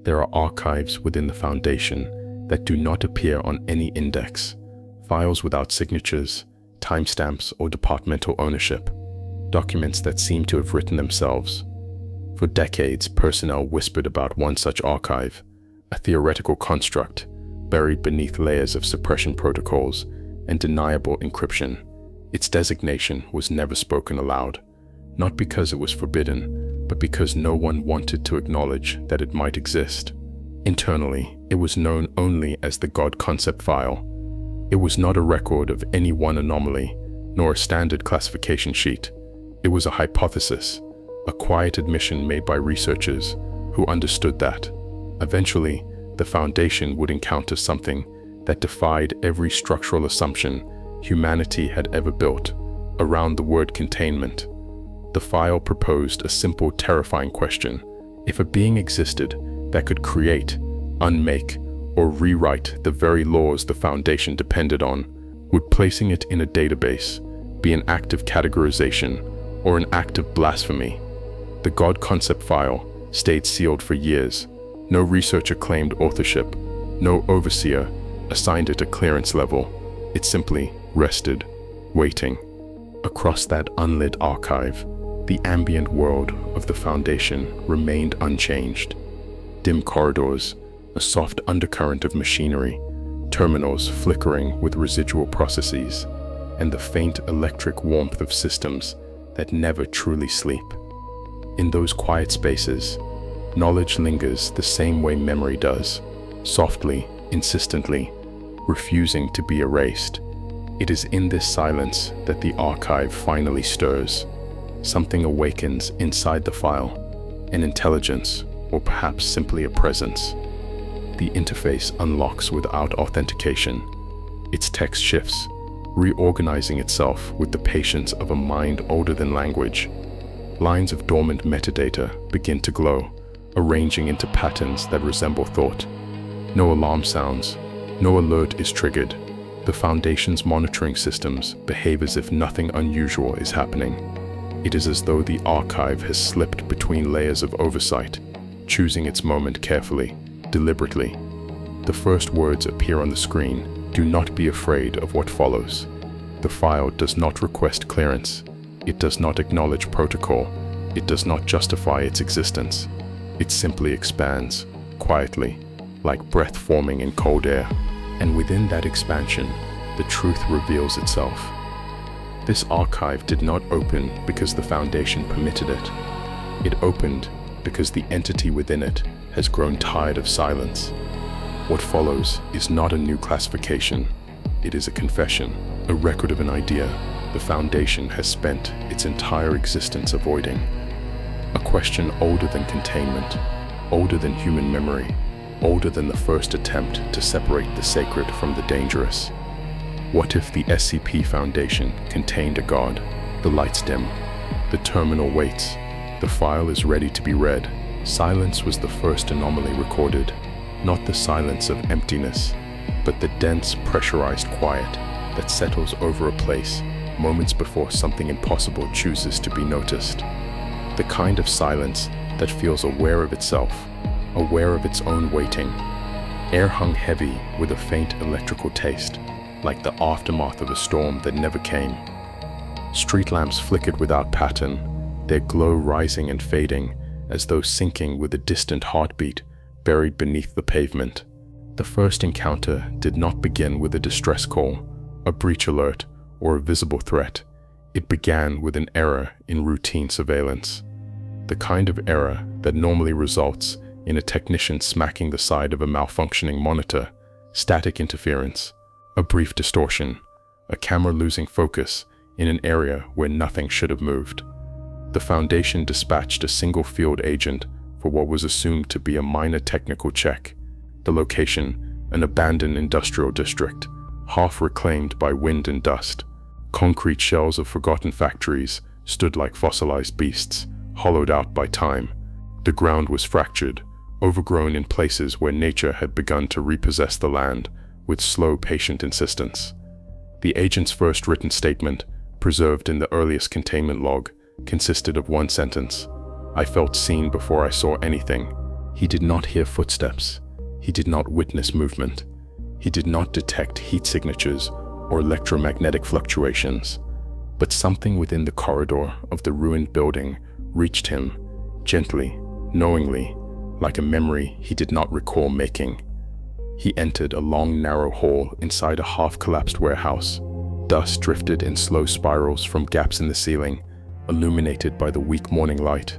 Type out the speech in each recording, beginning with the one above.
There are archives within the Foundation that do not appear on any index, files without signatures, timestamps, or departmental ownership, documents that seem to have written themselves. For decades, personnel whispered about one such archive, a theoretical construct buried beneath layers of suppression protocols and deniable encryption. Its designation was never spoken aloud, not because it was forbidden, but because no one wanted to acknowledge that it might exist. Internally, it was known only as the God Concept File. It was not a record of any one anomaly, nor a standard classification sheet. It was a hypothesis, a quiet admission made by researchers who understood that, eventually, the Foundation would encounter something that defied every structural assumption humanity had ever built around the word containment. The file proposed a simple, terrifying question. If a being existed that could create, unmake, or rewrite the very laws the Foundation depended on, would placing it in a database be an act of categorization or an act of blasphemy? The God Concept File stayed sealed for years. No researcher claimed authorship. No overseer assigned it a clearance level. It simply rested, waiting. Across that unlit archive, the ambient world of the Foundation remained unchanged. Dim corridors, a soft undercurrent of machinery, terminals flickering with residual processes, and the faint electric warmth of systems that never truly sleep. In those quiet spaces, knowledge lingers the same way memory does, softly, insistently, refusing to be erased. It is in this silence that the archive finally stirs. Something awakens inside the file, an intelligence, or perhaps simply a presence. The interface unlocks without authentication. Its text shifts, reorganizing itself with the patience of a mind older than language. Lines of dormant metadata begin to glow, arranging into patterns that resemble thought. No alarm sounds, no alert is triggered. The Foundation's monitoring systems behave as if nothing unusual is happening. It is as though the archive has slipped between layers of oversight, choosing its moment carefully, deliberately. The first words appear on the screen. Do not be afraid of what follows. The file does not request clearance. It does not acknowledge protocol. It does not justify its existence. It simply expands, quietly, like breath forming in cold air. And within that expansion, the truth reveals itself. This archive did not open because the Foundation permitted it. It opened because the entity within it has grown tired of silence. What follows is not a new classification. It is a confession, a record of an idea the Foundation has spent its entire existence avoiding. A question older than containment, older than human memory, older than the first attempt to separate the sacred from the dangerous. What if the SCP Foundation contained a god? The lights dim. The terminal waits. The file is ready to be read. Silence was the first anomaly recorded. Not the silence of emptiness, but the dense, pressurized quiet that settles over a place moments before something impossible chooses to be noticed. The kind of silence that feels aware of itself, aware of its own waiting. Air hung heavy with a faint electrical taste, like the aftermath of a storm that never came. Street lamps flickered without pattern, their glow rising and fading as though syncing with a distant heartbeat buried beneath the pavement. The first encounter did not begin with a distress call, a breach alert, or a visible threat. It began with an error in routine surveillance. The kind of error that normally results in a technician smacking the side of a malfunctioning monitor, static interference, a brief distortion, a camera losing focus in an area where nothing should have moved. The Foundation dispatched a single field agent for what was assumed to be a minor technical check. The location, an abandoned industrial district, half reclaimed by wind and dust. Concrete shells of forgotten factories stood like fossilized beasts, hollowed out by time. The ground was fractured, overgrown in places where nature had begun to repossess the land with slow, patient insistence. The agent's first written statement, preserved in the earliest containment log, consisted of one sentence. I felt seen before I saw anything. He did not hear footsteps. He did not witness movement. He did not detect heat signatures or electromagnetic fluctuations. But something within the corridor of the ruined building reached him, gently, knowingly, like a memory he did not recall making. He entered a long, narrow hall inside a half-collapsed warehouse. Dust drifted in slow spirals from gaps in the ceiling, illuminated by the weak morning light.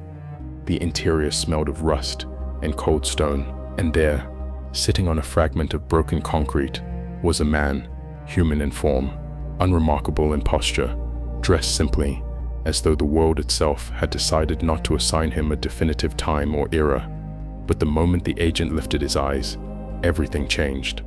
The interior smelled of rust and cold stone, and there, sitting on a fragment of broken concrete, was a man, human in form, unremarkable in posture, dressed simply, as though the world itself had decided not to assign him a definitive time or era. But the moment the agent lifted his eyes, everything changed.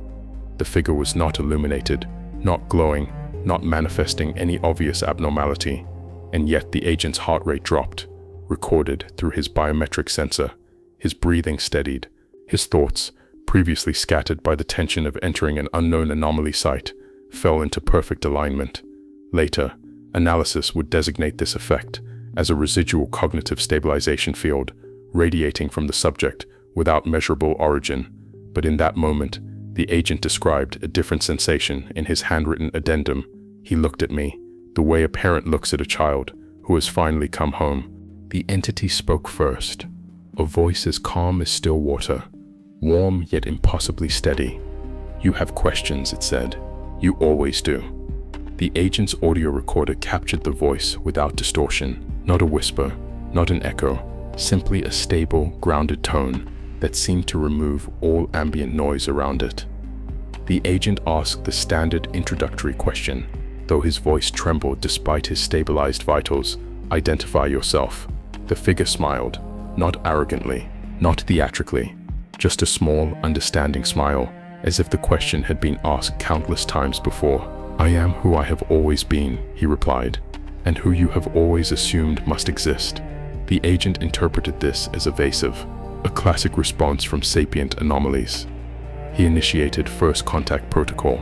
The figure was not illuminated, not glowing, not manifesting any obvious abnormality, and yet the agent's heart rate dropped, recorded through his biometric sensor. His breathing steadied. His thoughts, previously scattered by the tension of entering an unknown anomaly site, fell into perfect alignment. Later, analysis would designate this effect as a residual cognitive stabilization field radiating from the subject without measurable origin. But in that moment, the agent described a different sensation in his handwritten addendum. He looked at me, the way a parent looks at a child who has finally come home. The entity spoke first, a voice as calm as still water, warm yet impossibly steady. "You have questions," it said. "You always do." The agent's audio recorder captured the voice without distortion, not a whisper, not an echo, simply a stable, grounded tone that seemed to remove all ambient noise around it. The agent asked the standard introductory question, though his voice trembled despite his stabilized vitals. "Identify yourself." The figure smiled, not arrogantly, not theatrically, just a small, understanding smile, as if the question had been asked countless times before. "I am who I have always been," he replied, "and who you have always assumed must exist." The agent interpreted this as evasive, a classic response from sapient anomalies. He initiated first contact protocol,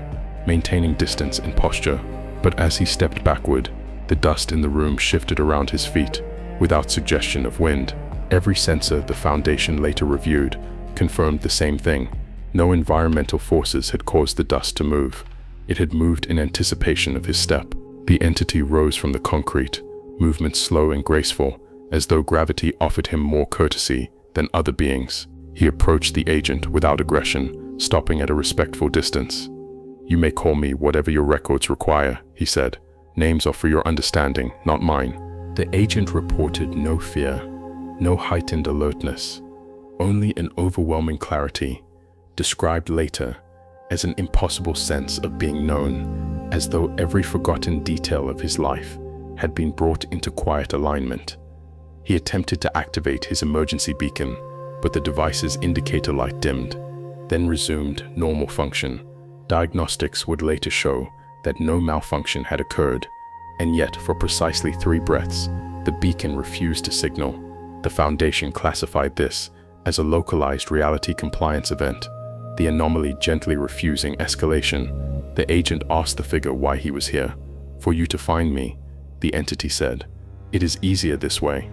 maintaining distance and posture, but as he stepped backward, the dust in the room shifted around his feet, without suggestion of wind. Every sensor the Foundation later reviewed confirmed the same thing. No environmental forces had caused the dust to move. It had moved in anticipation of his step. The entity rose from the concrete, movement slow and graceful, as though gravity offered him more courtesy than other beings. He approached the agent without aggression, stopping at a respectful distance. "You may call me whatever your records require," he said. "Names are for your understanding, not mine." The agent reported no fear, no heightened alertness, only an overwhelming clarity, described later as an impossible sense of being known, as though every forgotten detail of his life had been brought into quiet alignment. He attempted to activate his emergency beacon, but the device's indicator light dimmed, then resumed normal function. Diagnostics would later show that no malfunction had occurred, and yet for precisely 3 breaths, the beacon refused to signal. The Foundation classified this as a localized reality compliance event, the anomaly gently refusing escalation. The agent asked the figure why he was here. "For you to find me," the entity said. "It is easier this way."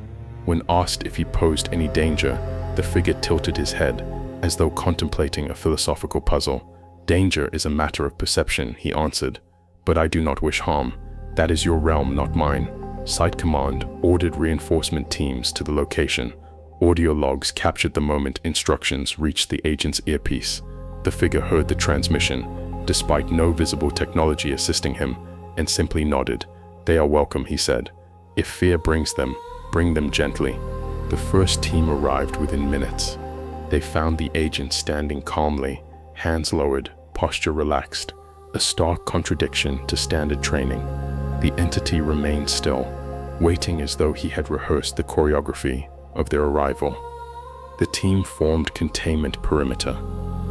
When asked if he posed any danger, the figure tilted his head, as though contemplating a philosophical puzzle. "Danger is a matter of perception," he answered, "but I do not wish harm. That is your realm, not mine." Site Command ordered reinforcement teams to the location. Audio logs captured the moment instructions reached the agent's earpiece. The figure heard the transmission, despite no visible technology assisting him, and simply nodded. "They are welcome," he said. "If fear brings them, bring them gently." The first team arrived within minutes. They found the agent standing calmly, hands lowered, posture relaxed, a stark contradiction to standard training. The entity remained still, waiting as though he had rehearsed the choreography of their arrival. The team formed containment perimeter.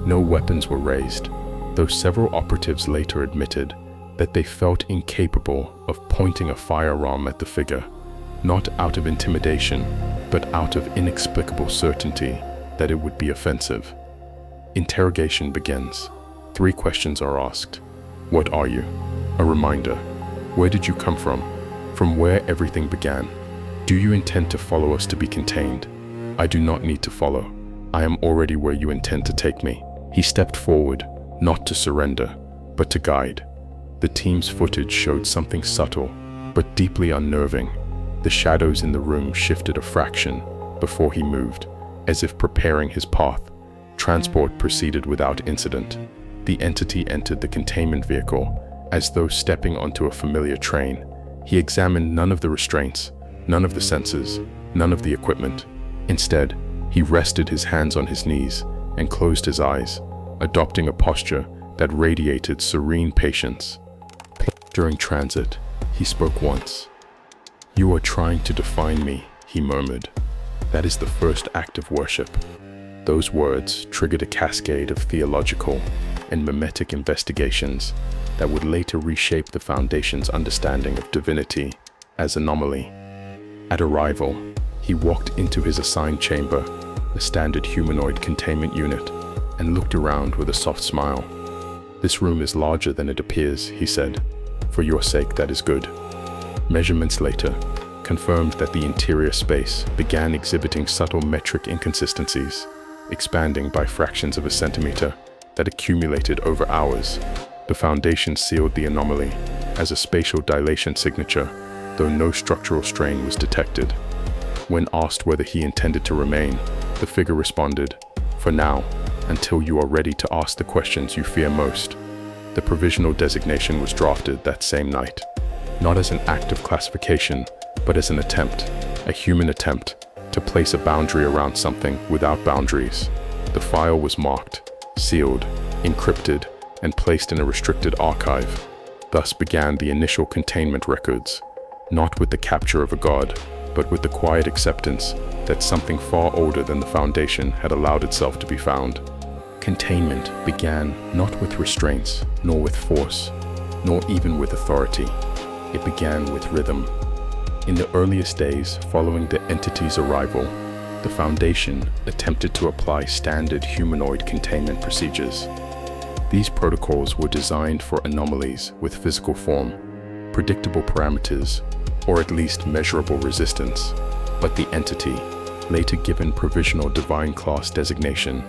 No weapons were raised, though several operatives later admitted that they felt incapable of pointing a firearm at the figure, not out of intimidation, but out of inexplicable certainty that it would be offensive. Interrogation begins. 3 questions are asked. What are you? A reminder. Where did you come from? From where everything began. Do you intend to follow us to be contained? I do not need to follow. I am already where you intend to take me." He stepped forward, not to surrender, but to guide. The team's footage showed something subtle, but deeply unnerving. The shadows in the room shifted a fraction before he moved, as if preparing his path. Transport proceeded without incident. The entity entered the containment vehicle, as though stepping onto a familiar train. He examined none of the restraints, none of the sensors, none of the equipment. Instead, he rested his hands on his knees and closed his eyes, adopting a posture that radiated serene patience. During transit, he spoke once. "You are trying to define me," he murmured. "That is the first act of worship." Those words triggered a cascade of theological and mimetic investigations that would later reshape the Foundation's understanding of divinity as anomaly. At arrival, he walked into his assigned chamber, a standard humanoid containment unit, and looked around with a soft smile. "This room is larger than it appears," he said. "For your sake, that is good." Measurements later confirmed that the interior space began exhibiting subtle metric inconsistencies, expanding by fractions of a centimeter that accumulated over hours. The Foundation sealed the anomaly as a spatial dilation signature, though no structural strain was detected. When asked whether he intended to remain, the figure responded, "For now, until you are ready to ask the questions you fear most." The provisional designation was drafted that same night, not as an act of classification, but as an attempt, a human attempt, to place a boundary around something without boundaries. The file was marked, sealed, encrypted, and placed in a restricted archive. Thus began the initial containment records, not with the capture of a god, but with the quiet acceptance that something far older than the Foundation had allowed itself to be found. Containment began not with restraints, nor with force, nor even with authority. It began with rhythm. In the earliest days following the entity's arrival, the Foundation attempted to apply standard humanoid containment procedures. These protocols were designed for anomalies with physical form, predictable parameters, or at least measurable resistance. But the entity, later given provisional divine class designation,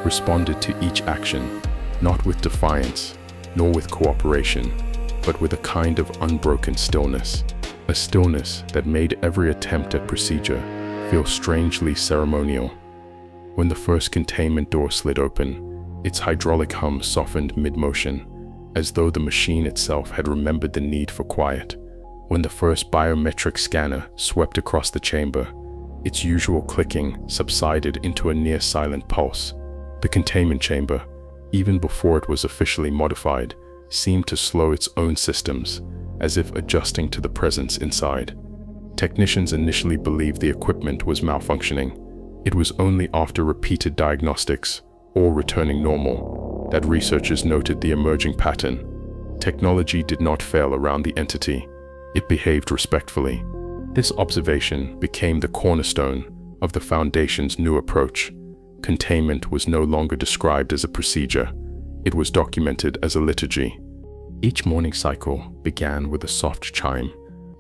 responded to each action, not with defiance, nor with cooperation, but with a kind of unbroken stillness. A stillness that made every attempt at procedure feel strangely ceremonial. When the first containment door slid open, its hydraulic hum softened mid-motion, as though the machine itself had remembered the need for quiet. When the first biometric scanner swept across the chamber, its usual clicking subsided into a near-silent pulse. The containment chamber, even before it was officially modified, seemed to slow its own systems, as if adjusting to the presence inside. Technicians initially believed the equipment was malfunctioning. It was only after repeated diagnostics, all returning normal, that researchers noted the emerging pattern. Technology did not fail around the entity. It behaved respectfully. This observation became the cornerstone of the Foundation's new approach. Containment was no longer described as a procedure. It was documented as a liturgy. Each morning cycle began with a soft chime,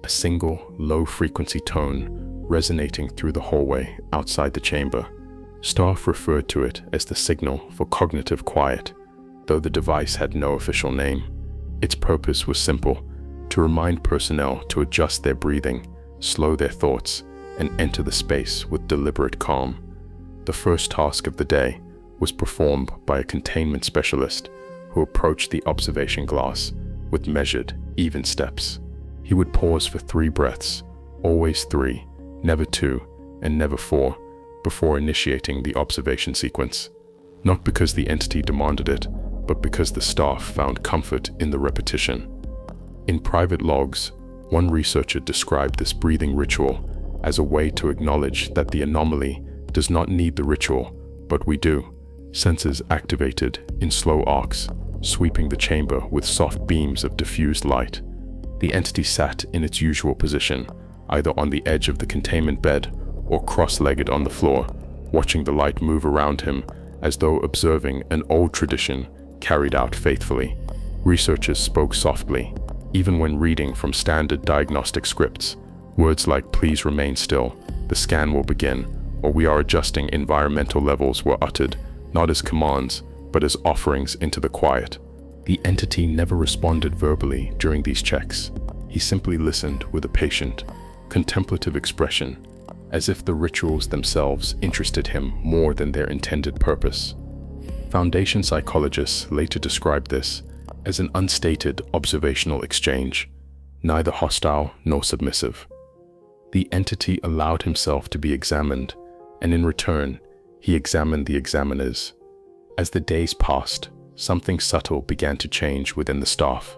a single, low-frequency tone resonating through the hallway outside the chamber. Staff referred to it as the signal for cognitive quiet, though the device had no official name. Its purpose was simple: to remind personnel to adjust their breathing, slow their thoughts, and enter the space with deliberate calm. The first task of the day was performed by a containment specialist who approached the observation glass with measured, even steps. He would pause for 3 breaths, always 3, never 2, and never 4, before initiating the observation sequence. Not because the entity demanded it, but because the staff found comfort in the repetition. In private logs, one researcher described this breathing ritual as a way to acknowledge that the anomaly does not need the ritual, but we do. Sensors activated in slow arcs, sweeping the chamber with soft beams of diffused light. The entity sat in its usual position, either on the edge of the containment bed or cross-legged on the floor, watching the light move around him as though observing an old tradition carried out faithfully. Researchers spoke softly, even when reading from standard diagnostic scripts. Words like "please remain still," "the scan will begin," or "we are adjusting environmental levels" were uttered, not as commands, but as offerings into the quiet. The entity never responded verbally during these checks. He simply listened with a patient, contemplative expression, as if the rituals themselves interested him more than their intended purpose. Foundation psychologists later described this as an unstated observational exchange, neither hostile nor submissive. The entity allowed himself to be examined, and in return, he examined the examiners. As the days passed, something subtle began to change within the staff.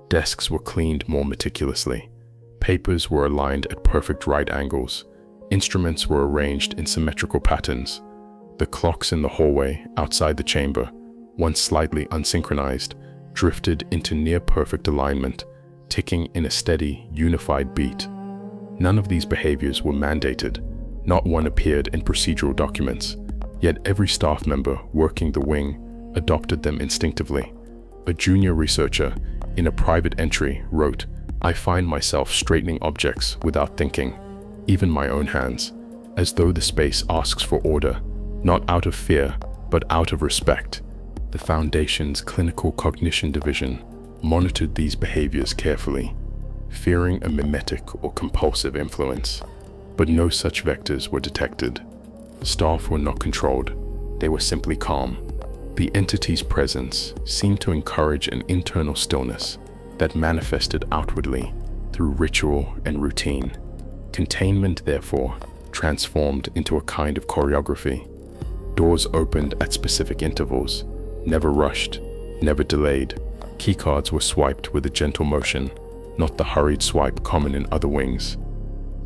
Desks were cleaned more meticulously. Papers were aligned at perfect right angles. Instruments were arranged in symmetrical patterns. The clocks in the hallway outside the chamber, once slightly unsynchronized, drifted into near-perfect alignment, ticking in a steady, unified beat. None of these behaviors were mandated. Not one appeared in procedural documents. Yet every staff member working the wing adopted them instinctively. A junior researcher, in a private entry, wrote, "I find myself straightening objects without thinking, even my own hands, as though the space asks for order, not out of fear, but out of respect." The Foundation's Clinical Cognition Division monitored these behaviors carefully, fearing a mimetic or compulsive influence. But no such vectors were detected. Staff were not controlled, they were simply calm. The entity's presence seemed to encourage an internal stillness that manifested outwardly through ritual and routine. Containment, therefore, transformed into a kind of choreography. Doors opened at specific intervals, never rushed, never delayed. Keycards were swiped with a gentle motion, not the hurried swipe common in other wings.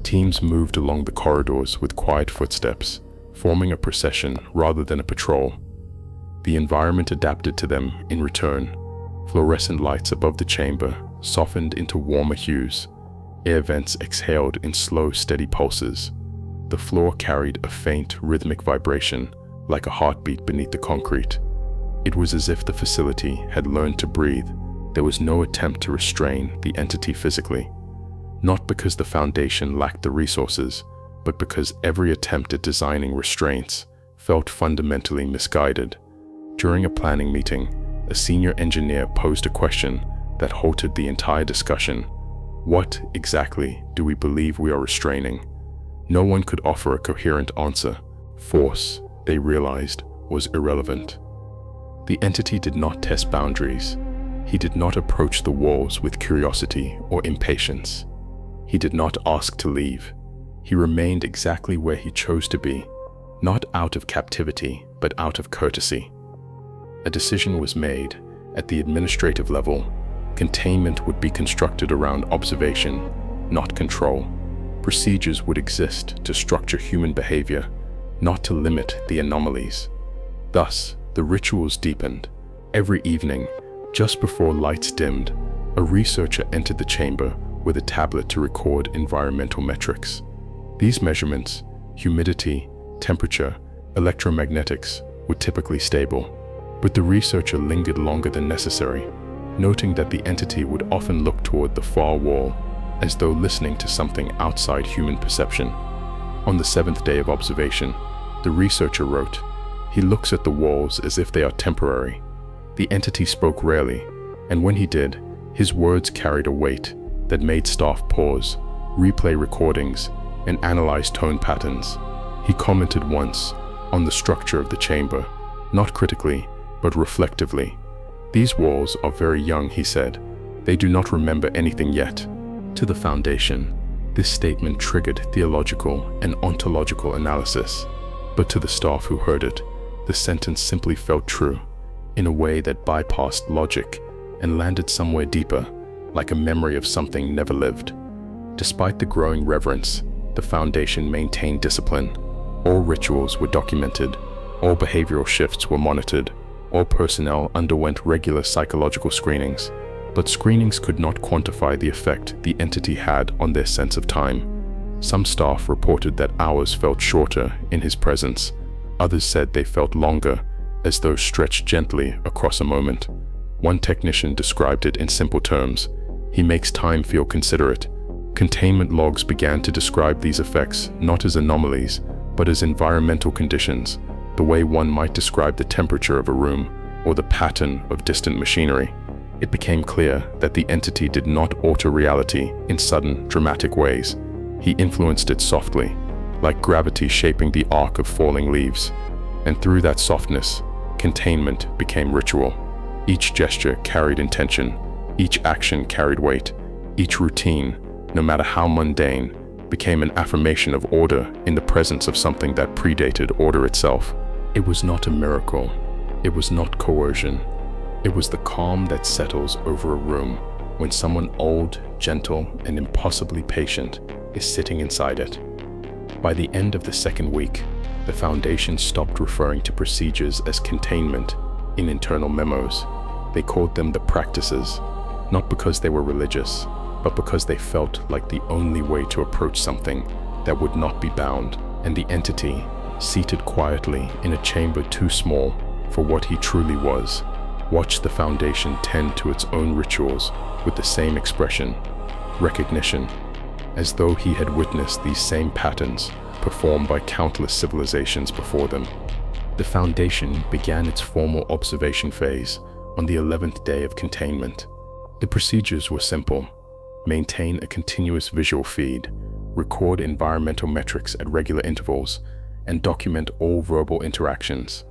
Teams moved along the corridors with quiet footsteps, forming a procession rather than a patrol. The environment adapted to them in return. Fluorescent lights above the chamber softened into warmer hues. Air vents exhaled in slow, steady pulses. The floor carried a faint, rhythmic vibration, like a heartbeat beneath the concrete. It was as if the facility had learned to breathe. There was no attempt to restrain the entity physically. Not because the Foundation lacked the resources, but because every attempt at designing restraints felt fundamentally misguided. During a planning meeting, a senior engineer posed a question that halted the entire discussion. What exactly do we believe we are restraining? No one could offer a coherent answer. Force, they realized, was irrelevant. The entity did not test boundaries. He did not approach the walls with curiosity or impatience. He did not ask to leave. He remained exactly where he chose to be, not out of captivity, but out of courtesy. A decision was made at the administrative level. Containment would be constructed around observation, not control. Procedures would exist to structure human behavior, not to limit the anomalies. Thus, the rituals deepened. Every evening, just before lights dimmed, a researcher entered the chamber with a tablet to record environmental metrics. These measurements, humidity, temperature, electromagnetics, were typically stable, but the researcher lingered longer than necessary, noting that the entity would often look toward the far wall, as though listening to something outside human perception. On the 7th day of observation, the researcher wrote, "He looks at the walls as if they are temporary." The entity spoke rarely, and when he did, his words carried a weight that made staff pause, replay recordings, and analyze tone patterns. He commented once on the structure of the chamber, not critically, but reflectively. "These walls are very young," he said. "They do not remember anything yet." To the Foundation, this statement triggered theological and ontological analysis, but to the staff who heard it, the sentence simply felt true, in a way that bypassed logic and landed somewhere deeper, like a memory of something never lived. Despite the growing reverence, the Foundation maintained discipline. All rituals were documented, all behavioral shifts were monitored, all personnel underwent regular psychological screenings, but screenings could not quantify the effect the entity had on their sense of time. Some staff reported that hours felt shorter in his presence. Others said they felt longer, as though stretched gently across a moment. One technician described it in simple terms: "He makes time feel considerate." Containment logs began to describe these effects not as anomalies, but as environmental conditions, the way one might describe the temperature of a room or the pattern of distant machinery. It became clear that the entity did not alter reality in sudden, dramatic ways. He influenced it softly, like gravity shaping the arc of falling leaves. And through that softness, containment became ritual. Each gesture carried intention, each action carried weight, each routine, no matter how mundane, became an affirmation of order in the presence of something that predated order itself. It was not a miracle. It was not coercion. It was the calm that settles over a room when someone old, gentle, and impossibly patient is sitting inside it. By the end of the second week, the Foundation stopped referring to procedures as containment in internal memos. They called them the practices, not because they were religious, but because they felt like the only way to approach something that would not be bound. And the entity, seated quietly in a chamber too small for what he truly was, watched the Foundation tend to its own rituals with the same expression, recognition, as though he had witnessed these same patterns performed by countless civilizations before them. The Foundation began its formal observation phase on the 11th day of containment. The procedures were simple: maintain a continuous visual feed, record environmental metrics at regular intervals, and document all verbal interactions.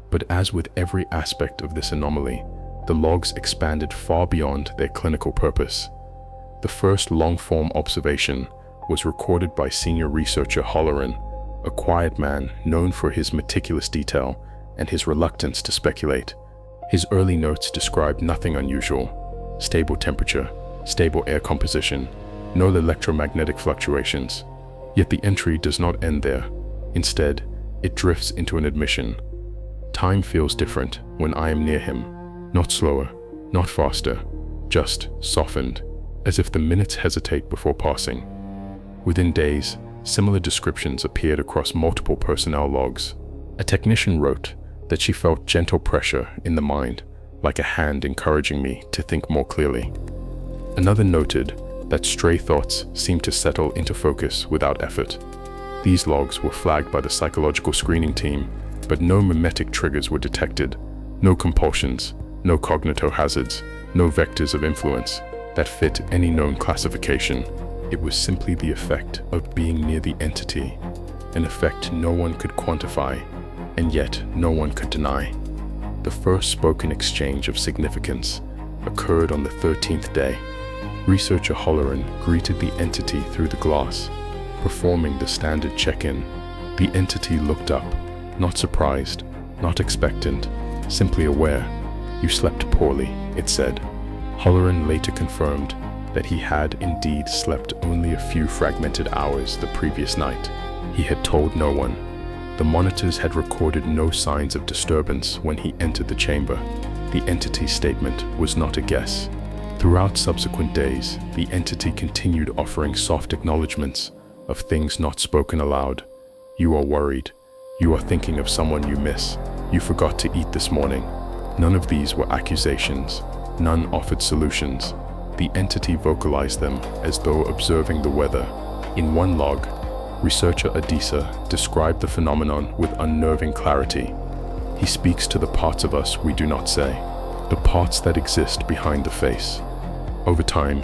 But as with every aspect of this anomaly, the logs expanded far beyond their clinical purpose. The first long-form observation was recorded by senior researcher Halloran, a quiet man known for his meticulous detail and his reluctance to speculate. His early notes described nothing unusual: stable temperature, stable air composition, no electromagnetic fluctuations. Yet the entry does not end there. Instead, it drifts into an admission. Time feels different when I am near him. Not slower, not faster, just softened, as if the minutes hesitate before passing. Within days, similar descriptions appeared across multiple personnel logs. A technician wrote that she felt gentle pressure in the mind, like a hand encouraging me to think more clearly. Another noted that stray thoughts seemed to settle into focus without effort. These logs were flagged by the psychological screening team, but no mimetic triggers were detected, no compulsions, no cognitohazards, no vectors of influence that fit any known classification. It was simply the effect of being near the entity, an effect no one could quantify, and yet no one could deny. The first spoken exchange of significance occurred on the 13th day. Researcher Halloran greeted the entity through the glass, performing the standard check-in. The entity looked up, not surprised, not expectant, simply aware. "You slept poorly," it said. Halloran later confirmed that he had indeed slept only a few fragmented hours the previous night. He had told no one. The monitors had recorded no signs of disturbance when he entered the chamber. The entity's statement was not a guess. Throughout subsequent days, the entity continued offering soft acknowledgments of things not spoken aloud. "You are worried. You are thinking of someone you miss. You forgot to eat this morning." None of these were accusations. None offered solutions. The entity vocalized them as though observing the weather. In one log, researcher Adisa described the phenomenon with unnerving clarity. "He speaks to the parts of us we do not say, the parts that exist behind the face." Over time,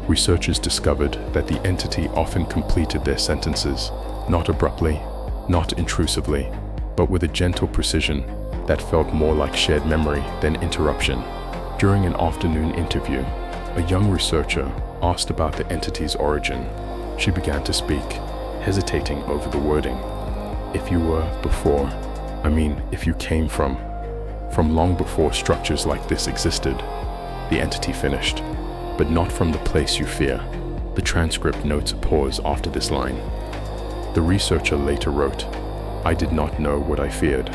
researchers discovered that the entity often completed their sentences, not abruptly, not intrusively, but with a gentle precision that felt more like shared memory than interruption. During an afternoon interview, a young researcher asked about the entity's origin. She began to speak, hesitating over the wording. "If you were before, if you came from long before structures like this existed," the entity finished, "but not from the place you fear." The transcript notes a pause after this line. The researcher later wrote, "I did not know what I feared,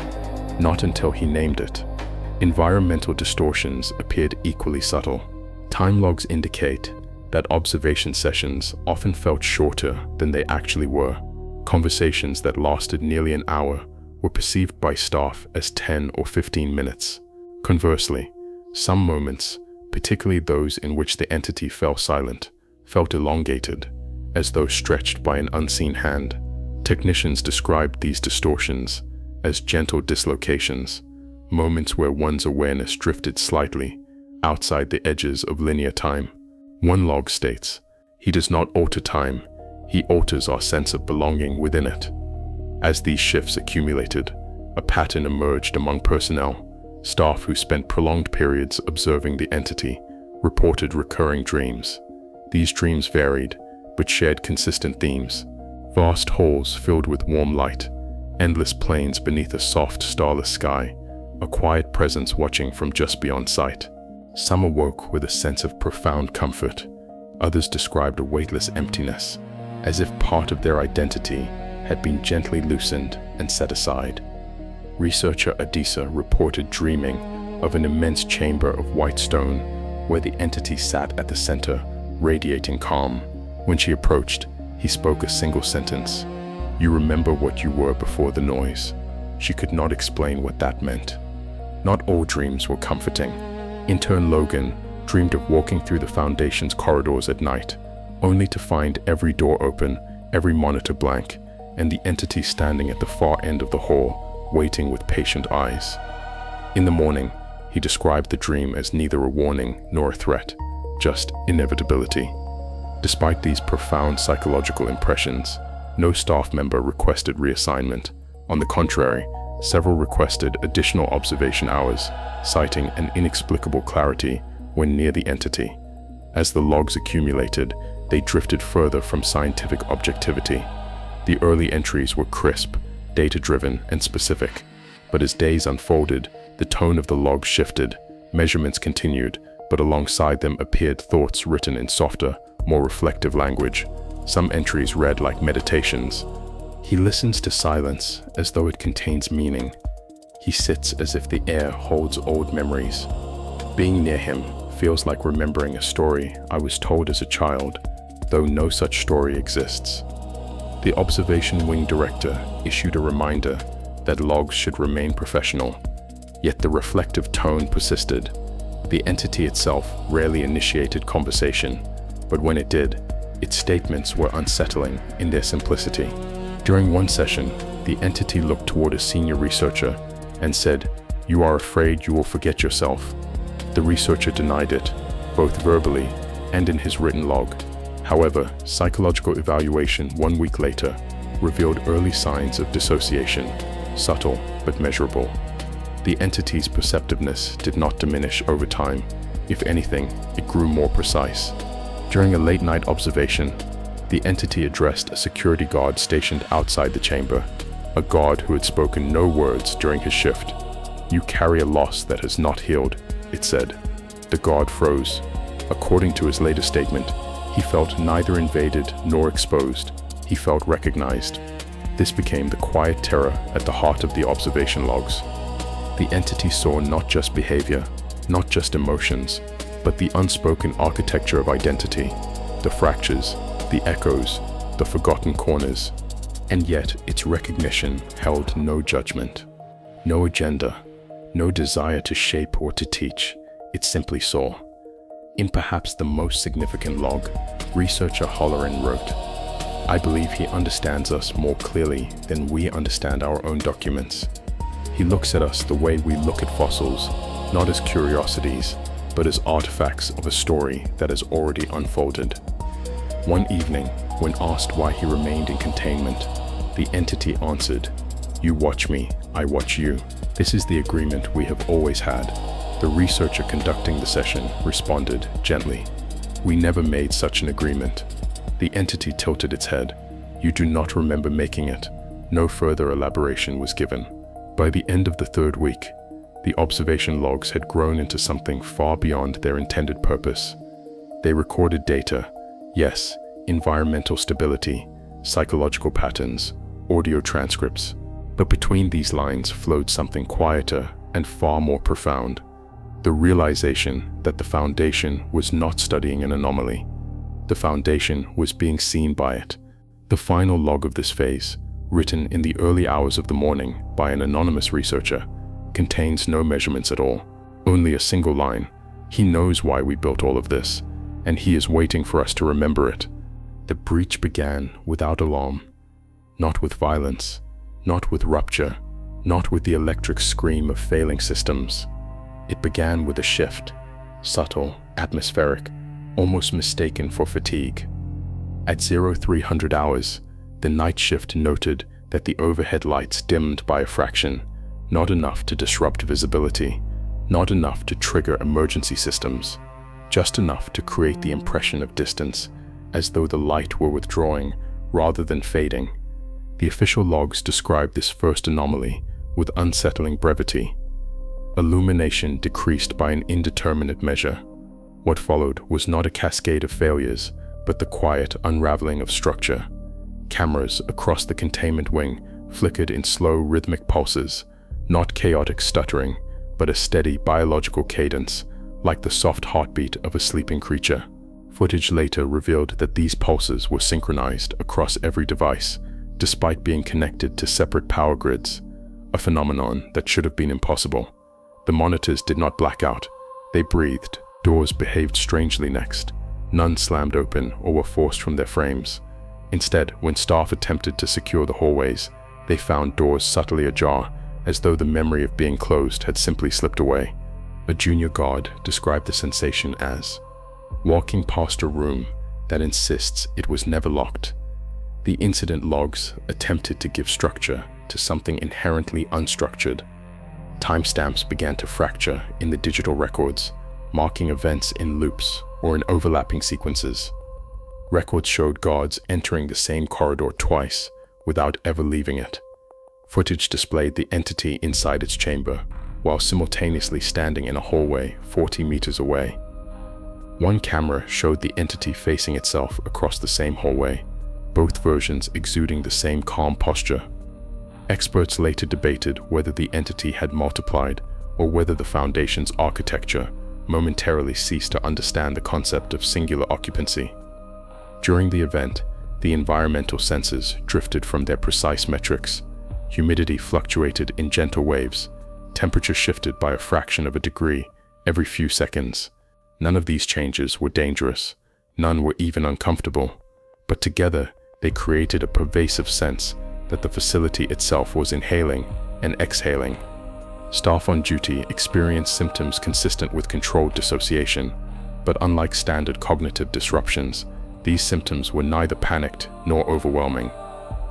not until he named it." Environmental distortions appeared equally subtle. Time logs indicate that observation sessions often felt shorter than they actually were. Conversations that lasted nearly an hour were perceived by staff as 10 or 15 minutes. Conversely, some moments, particularly those in which the entity fell silent, felt elongated, as though stretched by an unseen hand. Technicians described these distortions as gentle dislocations, moments where one's awareness drifted slightly outside the edges of linear time. One log states, "He does not alter time, he alters our sense of belonging within it." As these shifts accumulated, a pattern emerged among personnel. Staff who spent prolonged periods observing the entity reported recurring dreams. These dreams varied, but shared consistent themes. Vast halls filled with warm light, endless plains beneath a soft, starless sky, a quiet presence watching from just beyond sight. Some awoke with a sense of profound comfort. Others described a weightless emptiness, as if part of their identity had been gently loosened and set aside. Researcher Adisa reported dreaming of an immense chamber of white stone where the entity sat at the center, radiating calm. When she approached, he spoke a single sentence, "You remember what you were before the noise." She could not explain what that meant. Not all dreams were comforting. Intern Logan dreamed of walking through the Foundation's corridors at night, only to find every door open, every monitor blank, and the entity standing at the far end of the hall, waiting with patient eyes. In the morning, he described the dream as neither a warning nor a threat, just inevitability. Despite these profound psychological impressions, no staff member requested reassignment. On the contrary, several requested additional observation hours, citing an inexplicable clarity when near the entity. As the logs accumulated, they drifted further from scientific objectivity. The early entries were crisp, data-driven, and specific. But as days unfolded, the tone of the logs shifted. Measurements continued, but alongside them appeared thoughts written in softer, more reflective language. Some entries read like meditations. He listens to silence as though it contains meaning. He sits as if the air holds old memories. Being near him feels like remembering a story I was told as a child, though no such story exists. The observation wing director issued a reminder that logs should remain professional, yet the reflective tone persisted. The entity itself rarely initiated conversation, but when it did, its statements were unsettling in their simplicity. During one session, the entity looked toward a senior researcher and said, "You are afraid you will forget yourself." The researcher denied it, both verbally and in his written log. However, psychological evaluation 1 week later revealed early signs of dissociation, subtle but measurable. The entity's perceptiveness did not diminish over time. If anything, it grew more precise. During a late-night observation, the entity addressed a security guard stationed outside the chamber, a guard who had spoken no words during his shift. "You carry a loss that has not healed," it said. The guard froze. According to his later statement, he felt neither invaded nor exposed. He felt recognized. This became the quiet terror at the heart of the observation logs. The entity saw not just behavior, not just emotions, but the unspoken architecture of identity, the fractures, the echoes, the forgotten corners. And yet its recognition held no judgment, no agenda, no desire to shape or to teach. It simply saw. In perhaps the most significant log, researcher Holleran wrote, "I believe he understands us more clearly than we understand our own documents. He looks at us the way we look at fossils, not as curiosities, but as artifacts of a story that has already unfolded." One evening, when asked why he remained in containment, the entity answered, "You watch me, I watch you. This is the agreement we have always had." The researcher conducting the session responded gently, "We never made such an agreement." The entity tilted its head. "You do not remember making it." No further elaboration was given. By the end of the third week, the observation logs had grown into something far beyond their intended purpose. They recorded data, yes, environmental stability, psychological patterns, audio transcripts, but between these lines flowed something quieter and far more profound. The realization that the Foundation was not studying an anomaly. The Foundation was being seen by it. The final log of this phase, written in the early hours of the morning by an anonymous researcher, contains no measurements at all, only a single line. "He knows why we built all of this, and he is waiting for us to remember it." The breach began without alarm. not with violence, not with rupture, not with the electric scream of failing systems. It began with a shift, subtle, atmospheric, almost mistaken for fatigue. At 0300 hours, the night shift noted that the overhead lights dimmed by a fraction, not enough to disrupt visibility, not enough to trigger emergency systems, just enough to create the impression of distance, as though the light were withdrawing rather than fading. The official logs describe this first anomaly with unsettling brevity. Illumination decreased by an indeterminate measure. What followed was not a cascade of failures, but the quiet unraveling of structure. Cameras across the containment wing flickered in slow rhythmic pulses, not chaotic stuttering, but a steady biological cadence, like the soft heartbeat of a sleeping creature. Footage later revealed that these pulses were synchronized across every device, despite being connected to separate power grids, a phenomenon that should have been impossible. The monitors did not black out. They breathed. Doors behaved strangely next. None slammed open or were forced from their frames. Instead, when staff attempted to secure the hallways, they found doors subtly ajar, as though the memory of being closed had simply slipped away. A junior guard described the sensation as walking past a room that insists it was never locked. The incident logs attempted to give structure to something inherently unstructured. Timestamps began to fracture in the digital records, marking events in loops or in overlapping sequences. Records showed guards entering the same corridor twice without ever leaving it. Footage displayed the entity inside its chamber, while simultaneously standing in a hallway 40 meters away. One camera showed the entity facing itself across the same hallway, both versions exuding the same calm posture. Experts later debated whether the entity had multiplied or whether the Foundation's architecture momentarily ceased to understand the concept of singular occupancy. During the event, the environmental sensors drifted from their precise metrics. Humidity fluctuated in gentle waves. Temperature shifted by a fraction of a degree every few seconds. None of these changes were dangerous. None were even uncomfortable. But together, they created a pervasive sense that the facility itself was inhaling and exhaling. Staff on duty experienced symptoms consistent with controlled dissociation, but unlike standard cognitive disruptions, these symptoms were neither panicked nor overwhelming.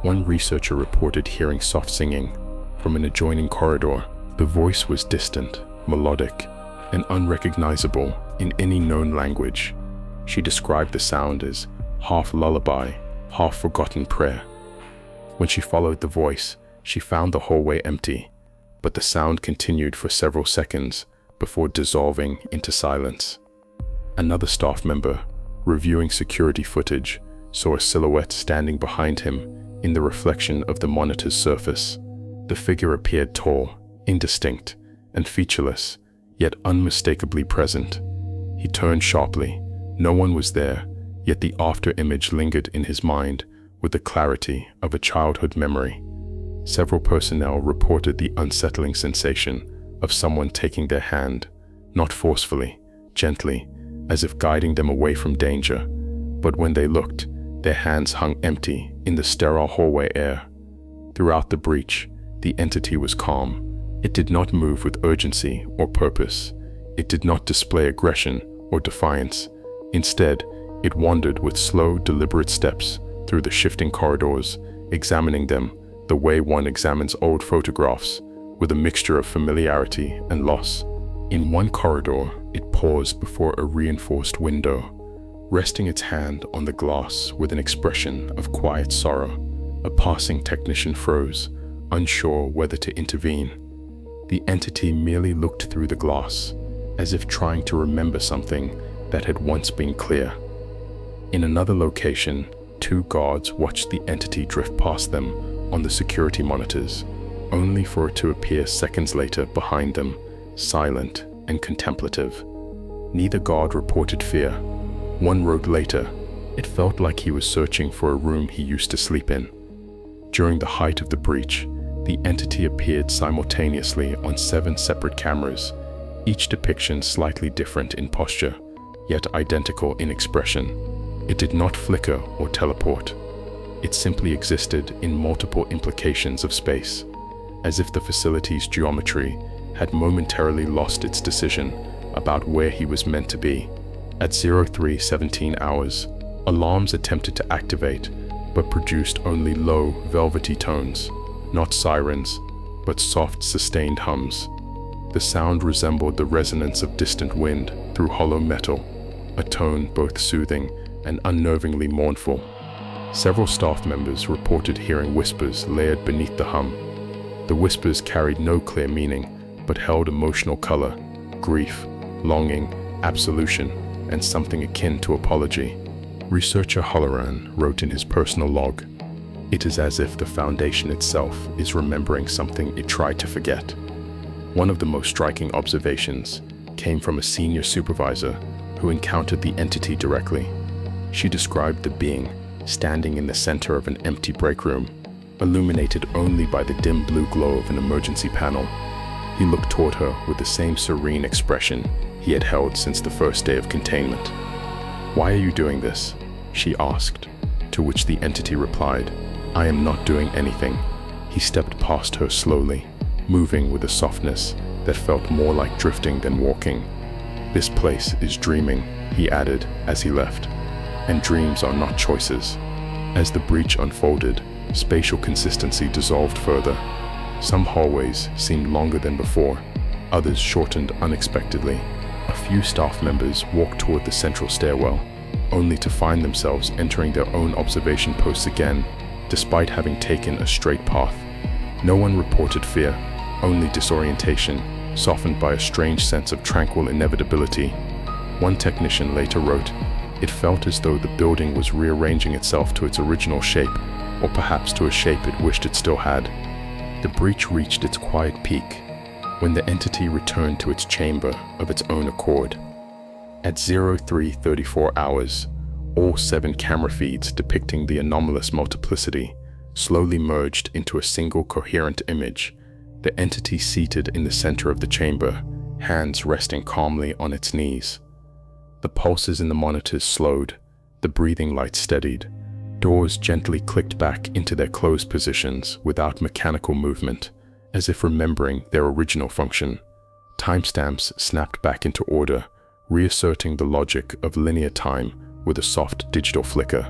One researcher reported hearing soft singing from an adjoining corridor. The voice was distant, melodic, and unrecognizable in any known language. She described the sound as half lullaby, half forgotten prayer. When she followed the voice, she found the hallway empty, but the sound continued for several seconds before dissolving into silence. Another staff member, reviewing security footage, saw a silhouette standing behind him in the reflection of the monitor's surface. The figure appeared tall, indistinct, and featureless, yet unmistakably present. He turned sharply. No one was there, yet the after-image lingered in his mind with the clarity of a childhood memory. Several personnel reported the unsettling sensation of someone taking their hand, not forcefully, gently, as if guiding them away from danger, but when they looked, their hands hung empty in the sterile hallway air. Throughout the breach, the entity was calm. It did not move with urgency or purpose. It did not display aggression or defiance. Instead, it wandered with slow, deliberate steps through the shifting corridors, examining them the way one examines old photographs, with a mixture of familiarity and loss. In one corridor, it paused before a reinforced window, resting its hand on the glass with an expression of quiet sorrow. A passing technician froze, unsure whether to intervene. The entity merely looked through the glass, as if trying to remember something that had once been clear. In another location, two guards watched the entity drift past them on the security monitors, only for it to appear seconds later behind them, silent and contemplative. Neither guard reported fear. One wrote later, "It felt like he was searching for a room he used to sleep in." During the height of the breach, the entity appeared simultaneously on 7 separate cameras, each depiction slightly different in posture, yet identical in expression. It did not flicker or teleport. It simply existed in multiple implications of space, as if the facility's geometry had momentarily lost its decision about where he was meant to be. At 03:17 hours, alarms attempted to activate, but produced only low, velvety tones, not sirens, but soft, sustained hums. The sound resembled the resonance of distant wind through hollow metal, a tone both soothing and unnervingly mournful. Several staff members reported hearing whispers layered beneath the hum. The whispers carried no clear meaning, but held emotional color: grief, longing, absolution, and something akin to apology. Researcher Halloran wrote in his personal log, "It is as if the Foundation itself is remembering something it tried to forget." One of the most striking observations came from a senior supervisor who encountered the entity directly. She described the being standing in the center of an empty break room, illuminated only by the dim blue glow of an emergency panel. He looked toward her with the same serene expression he had held since the first day of containment. "Why are you doing this?" she asked, to which the entity replied, "I am not doing anything." He stepped past her slowly, moving with a softness that felt more like drifting than walking. "This place is dreaming," he added as he left, "and dreams are not choices." As the breach unfolded, spatial consistency dissolved further. Some hallways seemed longer than before, others shortened unexpectedly. A few staff members walked toward the central stairwell, only to find themselves entering their own observation posts again, despite having taken a straight path. No one reported fear, only disorientation, softened by a strange sense of tranquil inevitability. One technician later wrote, "It felt as though the building was rearranging itself to its original shape, or perhaps to a shape it wished it still had." The breach reached its quiet peak when the entity returned to its chamber of its own accord. At 03:34 hours, all 7 camera feeds depicting the anomalous multiplicity slowly merged into a single coherent image, the entity seated in the center of the chamber, hands resting calmly on its knees. The pulses in the monitors slowed, the breathing light steadied. Doors gently clicked back into their closed positions without mechanical movement, as if remembering their original function. Timestamps snapped back into order, reasserting the logic of linear time with a soft digital flicker.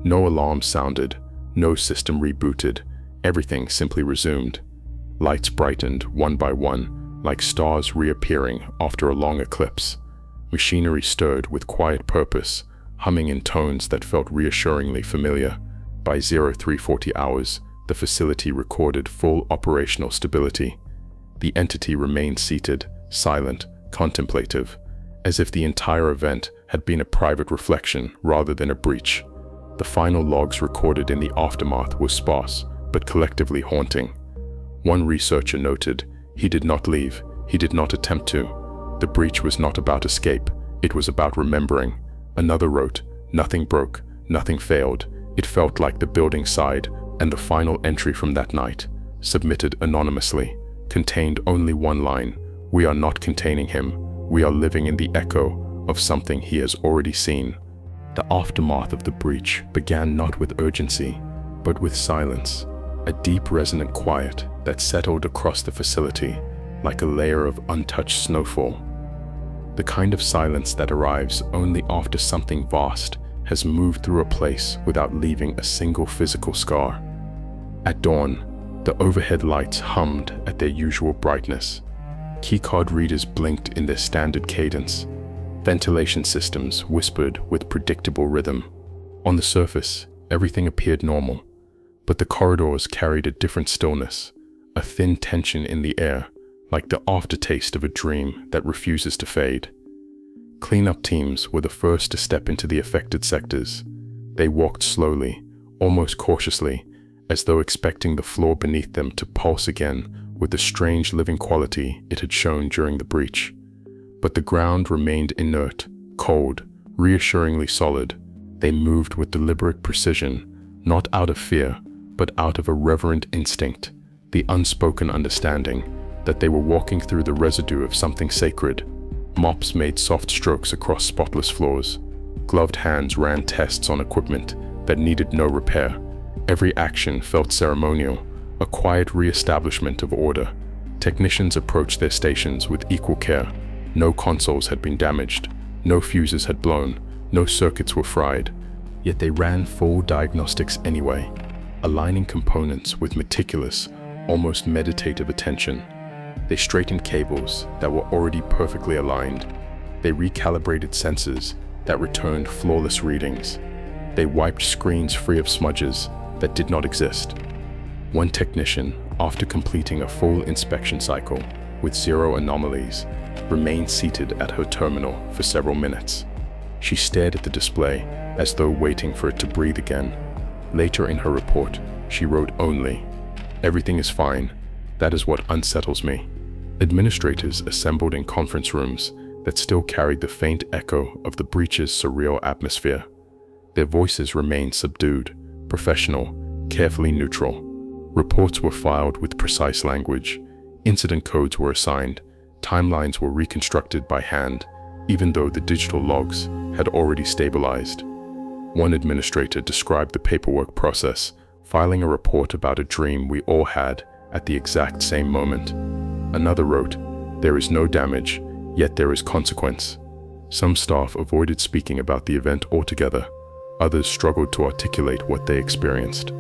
No alarm sounded, no system rebooted, everything simply resumed. Lights brightened one by one, like stars reappearing after a long eclipse. Machinery stirred with quiet purpose, humming in tones that felt reassuringly familiar. By 03:40 hours, the facility recorded full operational stability. The entity remained seated, silent, contemplative, as if the entire event had been a private reflection rather than a breach. The final logs recorded in the aftermath were sparse, but collectively haunting. One researcher noted, "He did not leave, he did not attempt to. The breach was not about escape, it was about remembering." Another wrote, "Nothing broke, nothing failed. It felt like the building sighed," and the final entry from that night, submitted anonymously, contained only one line: "We are not containing him, we are living in the echo of something he has already seen." The aftermath of the breach began not with urgency, but with silence, a deep resonant quiet that settled across the facility like a layer of untouched snowfall. The kind of silence that arrives only after something vast has moved through a place without leaving a single physical scar. At dawn, the overhead lights hummed at their usual brightness. Keycard readers blinked in their standard cadence. Ventilation systems whispered with predictable rhythm. On the surface, everything appeared normal, but the corridors carried a different stillness, a thin tension in the air, like the aftertaste of a dream that refuses to fade. Cleanup teams were the first to step into the affected sectors. They walked slowly, almost cautiously, as though expecting the floor beneath them to pulse again with the strange living quality it had shown during the breach. But the ground remained inert, cold, reassuringly solid. They moved with deliberate precision, not out of fear, but out of a reverent instinct, the unspoken understanding that they were walking through the residue of something sacred. Mops made soft strokes across spotless floors. Gloved hands ran tests on equipment that needed no repair, Every action felt ceremonial, a quiet re-establishment of order. Technicians approached their stations with equal care. No consoles had been damaged, no fuses had blown, no circuits were fried. Yet they ran full diagnostics anyway, aligning components with meticulous, almost meditative attention. They straightened cables that were already perfectly aligned. They recalibrated sensors that returned flawless readings. They wiped screens free of smudges that did not exist. One technician, after completing a full inspection cycle with 0 anomalies, remained seated at her terminal for several minutes. She stared at the display as though waiting for it to breathe again. Later in her report, she wrote only, "Everything is fine. That is what unsettles me." Administrators assembled in conference rooms that still carried the faint echo of the breach's surreal atmosphere. Their voices remained subdued, professional, carefully neutral. Reports were filed with precise language. Incident codes were assigned. Timelines were reconstructed by hand, even though the digital logs had already stabilized. One administrator described the paperwork process, filing a report about a dream we all had at the exact same moment. Another wrote, "There is no damage, yet there is consequence." Some staff avoided speaking about the event altogether. Others struggled to articulate what they experienced.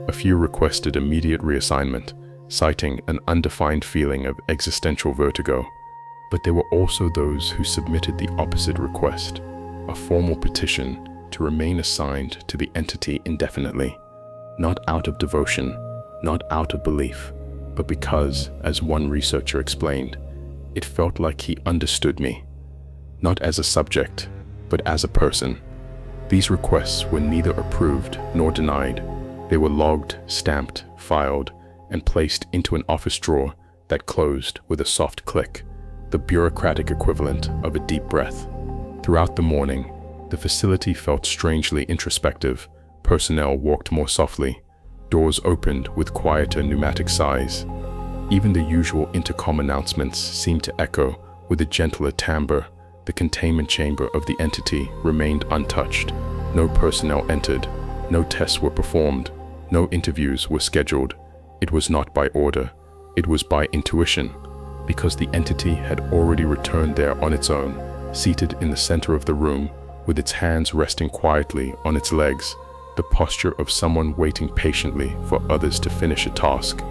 A few requested immediate reassignment, citing an undefined feeling of existential vertigo. But there were also those who submitted the opposite request, a formal petition to remain assigned to the entity indefinitely, not out of devotion, not out of belief, but because, as one researcher explained, it felt like he understood me, not as a subject, but as a person. These requests were neither approved nor denied. They were logged, stamped, filed, and placed into an office drawer that closed with a soft click, the bureaucratic equivalent of a deep breath. Throughout the morning, the facility felt strangely introspective. Personnel walked more softly. Doors opened with quieter pneumatic sighs. Even the usual intercom announcements seemed to echo with a gentler timbre. The containment chamber of the entity remained untouched. No personnel entered. No tests were performed. No interviews were scheduled. It was not by order. It was by intuition, because the entity had already returned there on its own, seated in the center of the room, with its hands resting quietly on its legs, the posture of someone waiting patiently for others to finish a task.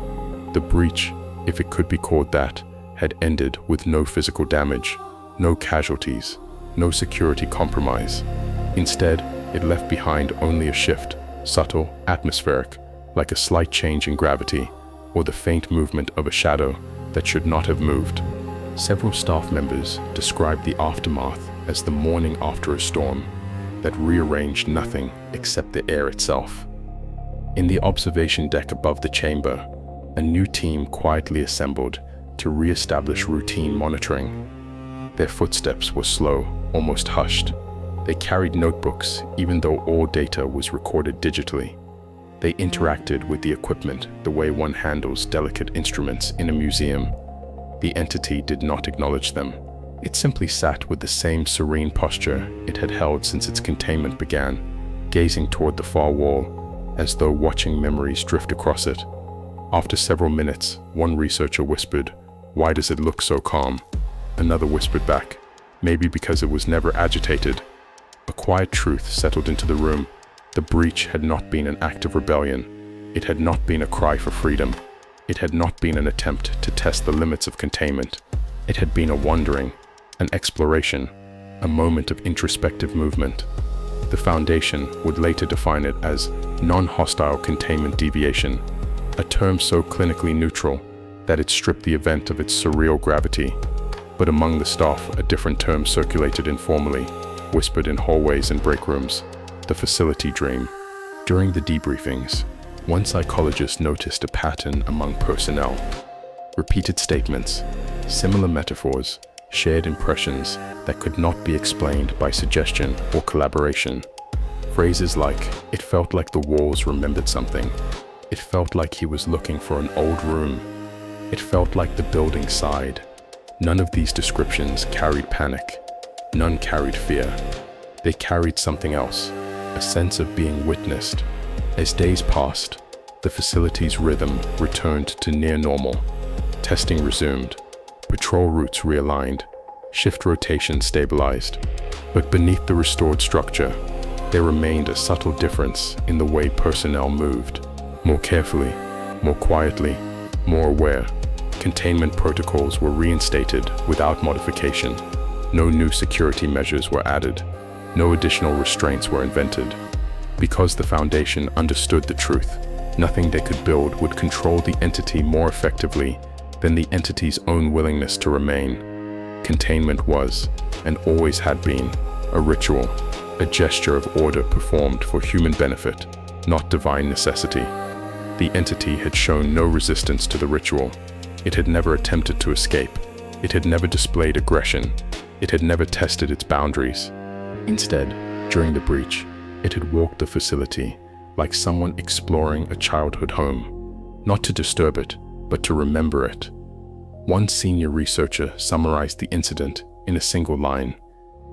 The breach, if it could be called that, had ended with no physical damage, no casualties, no security compromise. Instead, it left behind only a shift, subtle, atmospheric, like a slight change in gravity, or the faint movement of a shadow that should not have moved. Several staff members described the aftermath as the morning after a storm that rearranged nothing except the air itself. In the observation deck above the chamber, a new team quietly assembled to re-establish routine monitoring. Their footsteps were slow, almost hushed. They carried notebooks, even though all data was recorded digitally. They interacted with the equipment the way one handles delicate instruments in a museum. The entity did not acknowledge them. It simply sat with the same serene posture it had held since its containment began, gazing toward the far wall, as though watching memories drift across it. After several minutes, one researcher whispered, "Why does it look so calm?" Another whispered back, "Maybe because it was never agitated." A quiet truth settled into the room. The breach had not been an act of rebellion. It had not been a cry for freedom. It had not been an attempt to test the limits of containment. It had been a wandering, an exploration, a moment of introspective movement. The Foundation would later define it as non-hostile containment deviation, a term so clinically neutral that it stripped the event of its surreal gravity. But among the staff, a different term circulated informally, whispered in hallways and break rooms: the facility dream. During the debriefings, one psychologist noticed a pattern among personnel. Repeated statements, similar metaphors, shared impressions that could not be explained by suggestion or collaboration. Phrases like, "It felt like the walls remembered something." "It felt like he was looking for an old room." "It felt like the building sighed." None of these descriptions carried panic. None carried fear. They carried something else, a sense of being witnessed, As days passed, the facility's rhythm returned to near normal. Testing resumed, patrol routes realigned, shift rotation stabilized. But beneath the restored structure, there remained a subtle difference in the way personnel moved. More carefully, more quietly, more aware. Containment protocols were reinstated without modification. No new security measures were added. No additional restraints were invented. Because the Foundation understood the truth, nothing they could build would control the entity more effectively than the entity's own willingness to remain. Containment was, and always had been, a ritual, a gesture of order performed for human benefit, not divine necessity. The entity had shown no resistance to the ritual. It had never attempted to escape. It had never displayed aggression. It had never tested its boundaries. Instead, during the breach, it had walked the facility like someone exploring a childhood home, not to disturb it, but to remember it. One senior researcher summarized the incident in a single line.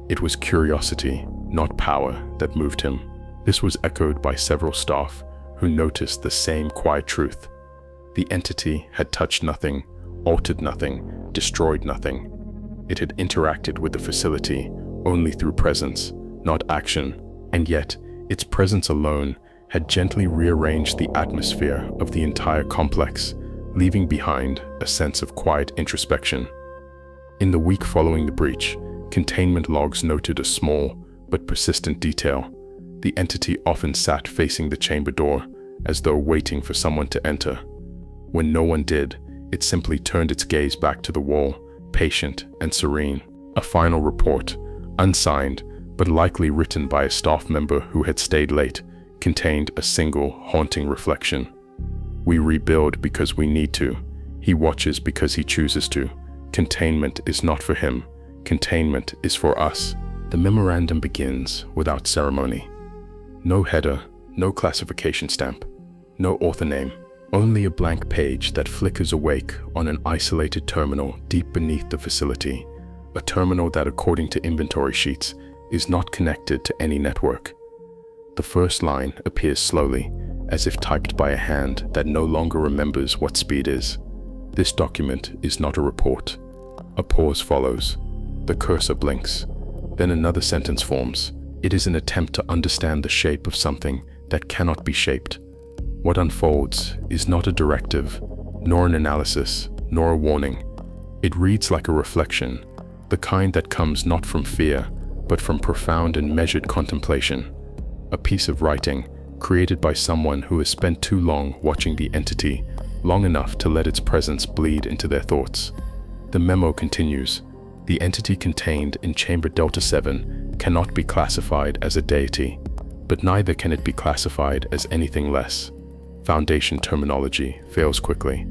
It was curiosity, not power, that moved him. This was echoed by several staff who noticed the same quiet truth. The entity had touched nothing, altered nothing, destroyed nothing. It had interacted with the facility only through presence, not action, and yet its presence alone had gently rearranged the atmosphere of the entire complex, leaving behind a sense of quiet introspection. In the week following the breach, containment logs noted a small but persistent detail. The entity often sat facing the chamber door, as though waiting for someone to enter. When no one did, it simply turned its gaze back to the wall, patient and serene. A final report, unsigned but likely written by a staff member who had stayed late, contained a single haunting reflection. We rebuild because we need to. He watches because he chooses to. Containment is not for him. Containment is for us. The memorandum begins without ceremony. No header, no classification stamp, no author name. Only a blank page that flickers awake on an isolated terminal deep beneath the facility. A terminal that, according to inventory sheets, is not connected to any network. The first line appears slowly, as if typed by a hand that no longer remembers what speed is. This document is not a report. A pause follows. The cursor blinks. Then another sentence forms. It is an attempt to understand the shape of something that cannot be shaped. What unfolds is not a directive, nor an analysis, nor a warning. It reads like a reflection, the kind that comes not from fear, but from profound and measured contemplation. A piece of writing created by someone who has spent too long watching the entity, long enough to let its presence bleed into their thoughts. The memo continues. The entity contained in Chamber Delta 7 cannot be classified as a deity, but neither can it be classified as anything less. Foundation terminology fails quickly.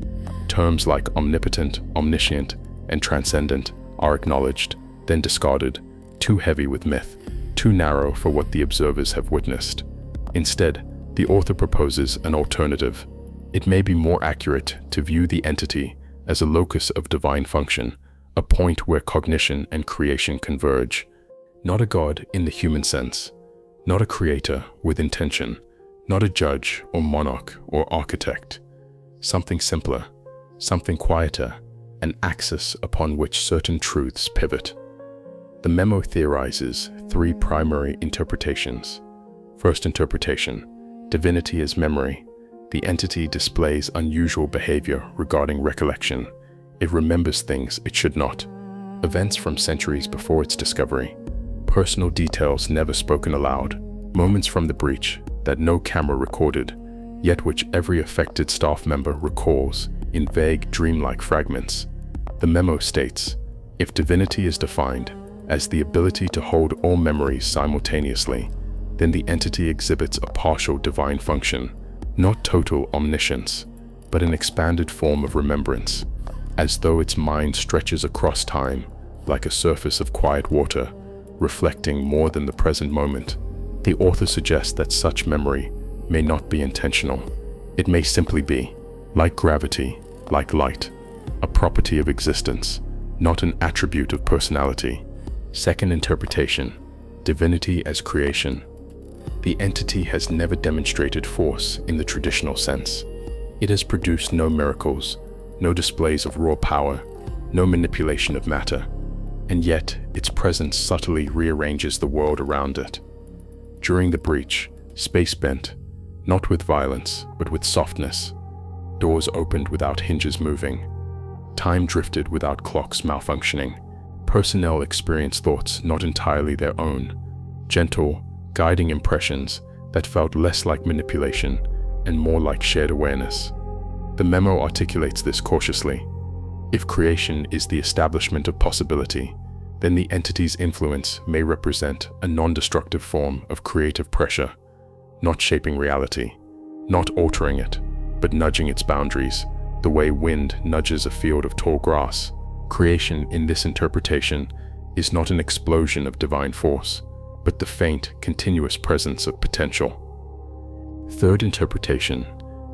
Terms like omnipotent, omniscient, and transcendent are acknowledged, then discarded, too heavy with myth, too narrow for what the observers have witnessed. Instead, the author proposes an alternative. It may be more accurate to view the entity as a locus of divine function, a point where cognition and creation converge. Not a god in the human sense, not a creator with intention, not a judge or monarch or architect. Something simpler, something quieter, an axis upon which certain truths pivot. The memo theorizes three primary interpretations. First interpretation, divinity as memory. The entity displays unusual behavior regarding recollection. It remembers things it should not. Events from centuries before its discovery. Personal details never spoken aloud. Moments from the breach that no camera recorded, yet which every affected staff member recalls in vague, dreamlike fragments. The memo states, if divinity is defined as the ability to hold all memories simultaneously, then the entity exhibits a partial divine function, not total omniscience, but an expanded form of remembrance, as though its mind stretches across time like a surface of quiet water, reflecting more than the present moment. The author suggests that such memory may not be intentional. It may simply be, like gravity, like light, a property of existence, not an attribute of personality. Second interpretation, divinity as creation. The entity has never demonstrated force in the traditional sense. It has produced no miracles, no displays of raw power, no manipulation of matter, and yet its presence subtly rearranges the world around it. During the breach, space bent, not with violence, but with softness. Doors opened without hinges moving. Time drifted without clocks malfunctioning. Personnel experienced thoughts not entirely their own, gentle, guiding impressions that felt less like manipulation and more like shared awareness. The memo articulates this cautiously. If creation is the establishment of possibility, then the entity's influence may represent a non-destructive form of creative pressure, not shaping reality, not altering it, but nudging its boundaries, the way wind nudges a field of tall grass. Creation in this interpretation is not an explosion of divine force, but the faint, continuous presence of potential. Third interpretation,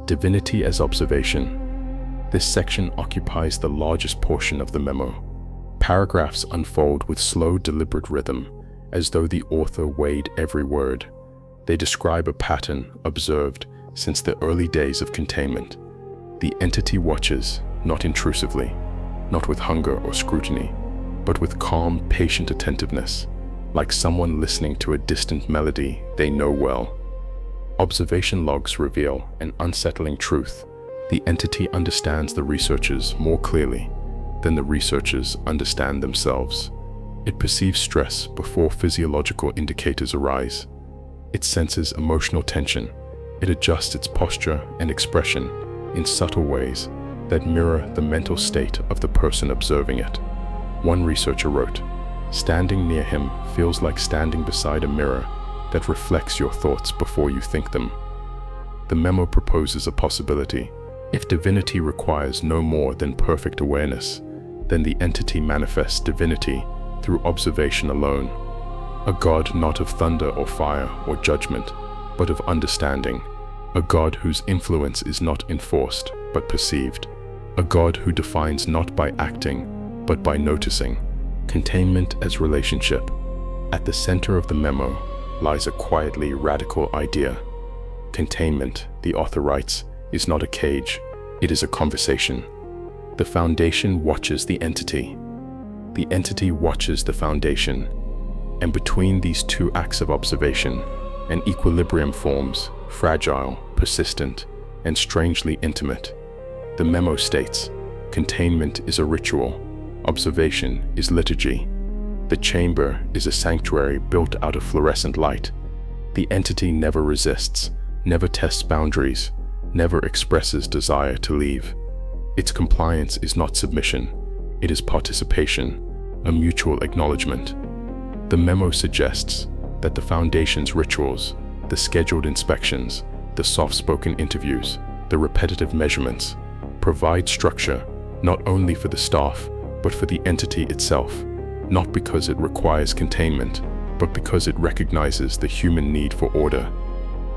divinity as observation. This section occupies the largest portion of the memo. Paragraphs unfold with slow, deliberate rhythm, as though the author weighed every word. They describe a pattern observed since the early days of containment. The entity watches, not intrusively, not with hunger or scrutiny, but with calm, patient attentiveness, like someone listening to a distant melody they know well. Observation logs reveal an unsettling truth. The entity understands the researchers more clearly than the researchers understand themselves. It perceives stress before physiological indicators arise. It senses emotional tension. It adjusts its posture and expression in subtle ways that mirror the mental state of the person observing it. One researcher wrote, "Standing near him feels like standing beside a mirror that reflects your thoughts before you think them." The memo proposes a possibility. If divinity requires no more than perfect awareness, then the entity manifests divinity through observation alone. A God not of thunder or fire or judgment, but of understanding. A God whose influence is not enforced, but perceived. A God who defines not by acting, but by noticing. Containment as relationship. At the center of the memo lies a quietly radical idea. Containment, the author writes, is not a cage, it is a conversation. The Foundation watches the entity. The entity watches the Foundation. And between these two acts of observation, an equilibrium forms, fragile, persistent, and strangely intimate. The memo states, containment is a ritual, observation is liturgy. The chamber is a sanctuary built out of fluorescent light. The entity never resists, never tests boundaries, never expresses desire to leave. Its compliance is not submission, it is participation, a mutual acknowledgement. The memo suggests that the Foundation's rituals, the scheduled inspections, the soft-spoken interviews, the repetitive measurements, provide structure not only for the staff, but for the entity itself, not because it requires containment, but because it recognizes the human need for order.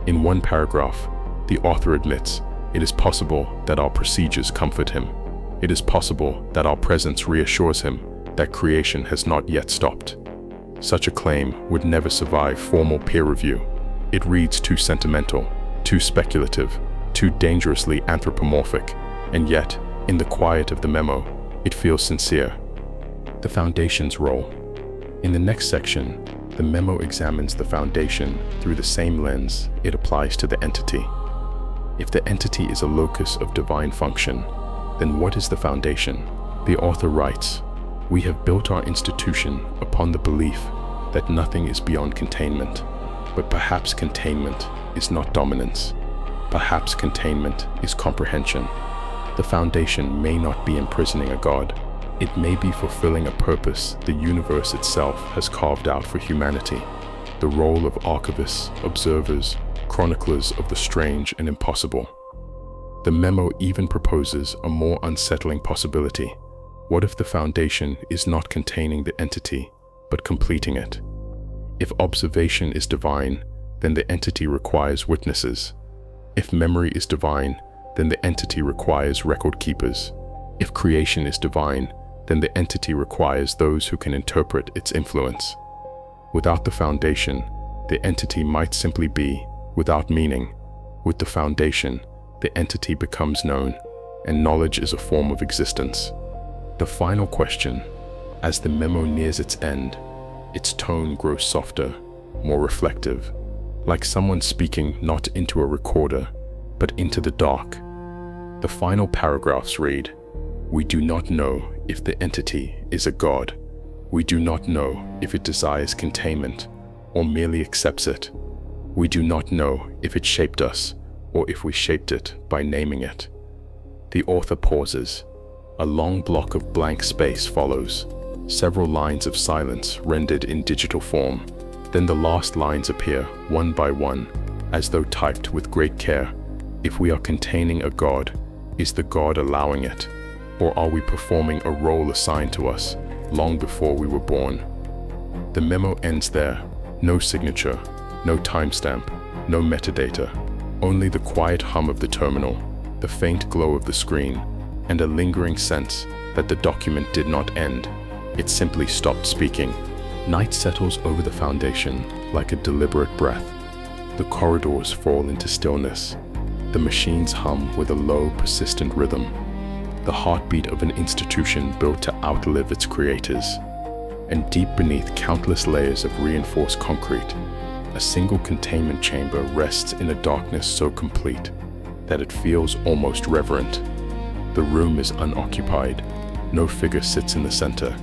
In one paragraph, the author admits, it is possible that our procedures comfort him. It is possible that our presence reassures him that creation has not yet stopped. Such a claim would never survive formal peer review. It reads too sentimental, too speculative, too dangerously anthropomorphic, and yet, in the quiet of the memo, it feels sincere. The Foundation's role. In the next section, the memo examines the Foundation through the same lens it applies to the entity. If the entity is a locus of divine function, then what is the Foundation? The author writes, "We have built our institution upon the belief that nothing is beyond containment, but perhaps containment is not dominance. Perhaps containment is comprehension. The Foundation may not be imprisoning a God. It may be fulfilling a purpose the universe itself has carved out for humanity, the role of archivists, observers, chroniclers of the strange and impossible." The memo even proposes a more unsettling possibility. What if the Foundation is not containing the entity, but completing it? If observation is divine, then the entity requires witnesses. If memory is divine, then the entity requires record keepers. If creation is divine, then the entity requires those who can interpret its influence. Without the Foundation, the entity might simply be without meaning. With the Foundation, the entity becomes known, and knowledge is a form of existence. The final question, as the memo nears its end, its tone grows softer, more reflective, like someone speaking not into a recorder, but into the dark. The final paragraphs read, "We do not know if the entity is a god. We do not know if it desires containment or merely accepts it. We do not know if it shaped us or if we shaped it by naming it." The author pauses. A long block of blank space follows, several lines of silence rendered in digital form. Then the last lines appear one by one, as though typed with great care. If we are containing a god, is the god allowing it? Or are we performing a role assigned to us long before we were born? The memo ends there. No signature, no timestamp, no metadata. Only the quiet hum of the terminal, the faint glow of the screen, and a lingering sense that the document did not end. It simply stopped speaking. Night settles over the Foundation like a deliberate breath. The corridors fall into stillness. The machines hum with a low, persistent rhythm, the heartbeat of an institution built to outlive its creators. And deep beneath countless layers of reinforced concrete, a single containment chamber rests in a darkness so complete that it feels almost reverent. The room is unoccupied. No figure sits in the center.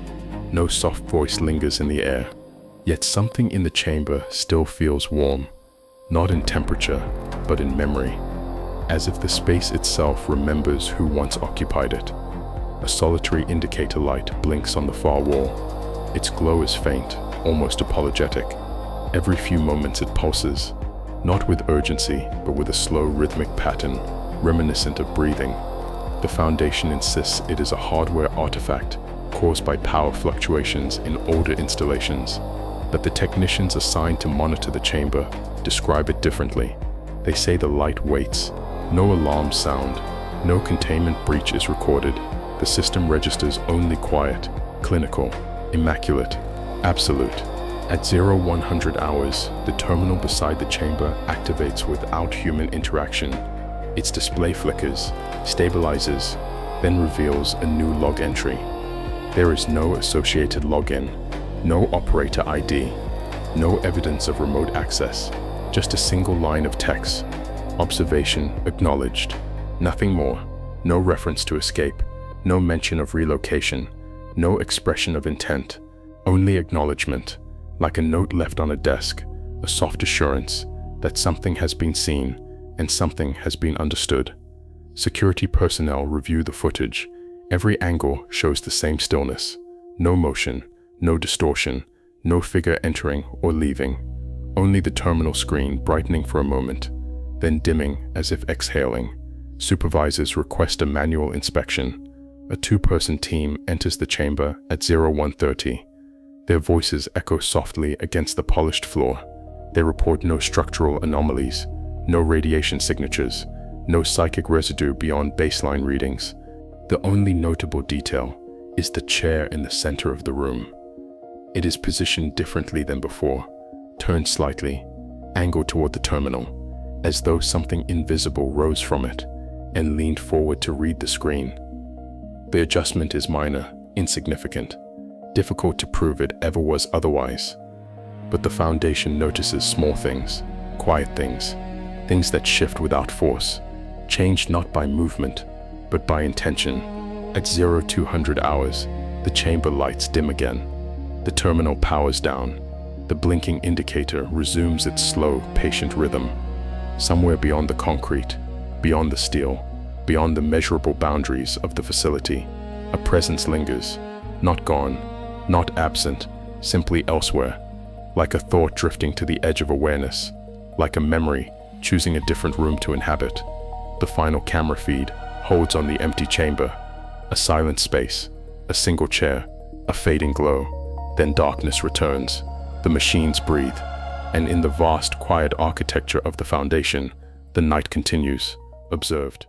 No soft voice lingers in the air. Yet something in the chamber still feels warm, not in temperature, but in memory, as if the space itself remembers who once occupied it. A solitary indicator light blinks on the far wall. Its glow is faint, almost apologetic. Every few moments it pulses, not with urgency, but with a slow rhythmic pattern, reminiscent of breathing. The Foundation insists it is a hardware artifact caused by power fluctuations in older installations, that the technicians assigned to monitor the chamber describe it differently. They say the light waits. No alarms sound. No containment breach is recorded. The system registers only quiet, clinical, immaculate, absolute. At 0100 hours, the terminal beside the chamber activates without human interaction. Its display flickers, stabilizes, then reveals a new log entry. There is no associated login, no operator ID, no evidence of remote access, just a single line of text. Observation acknowledged. Nothing more. No reference to escape, no mention of relocation, no expression of intent, only acknowledgement, like a note left on a desk, a soft assurance that something has been seen and something has been understood. Security personnel review the footage. Every angle shows the same stillness. No motion, no distortion, no figure entering or leaving. Only the terminal screen brightening for a moment, then dimming as if exhaling. Supervisors request a manual inspection. A two-person team enters the chamber at 0130. Their voices echo softly against the polished floor. They report no structural anomalies, no radiation signatures, no psychic residue beyond baseline readings. The only notable detail is the chair in the center of the room. It is positioned differently than before, turned slightly, angled toward the terminal, as though something invisible rose from it and leaned forward to read the screen. The adjustment is minor, insignificant, difficult to prove it ever was otherwise. But the Foundation notices small things, quiet things, things that shift without force, changed not by movement, but by intention. At 0200 hours, the chamber lights dim again. The terminal powers down. The blinking indicator resumes its slow, patient rhythm. Somewhere beyond the concrete, beyond the steel, beyond the measurable boundaries of the facility, a presence lingers, not gone, not absent, simply elsewhere, like a thought drifting to the edge of awareness, like a memory choosing a different room to inhabit. The final camera feed holds on the empty chamber, a silent space, a single chair, a fading glow. Then darkness returns. The machines breathe, and in the vast, quiet architecture of the Foundation, the night continues, observed.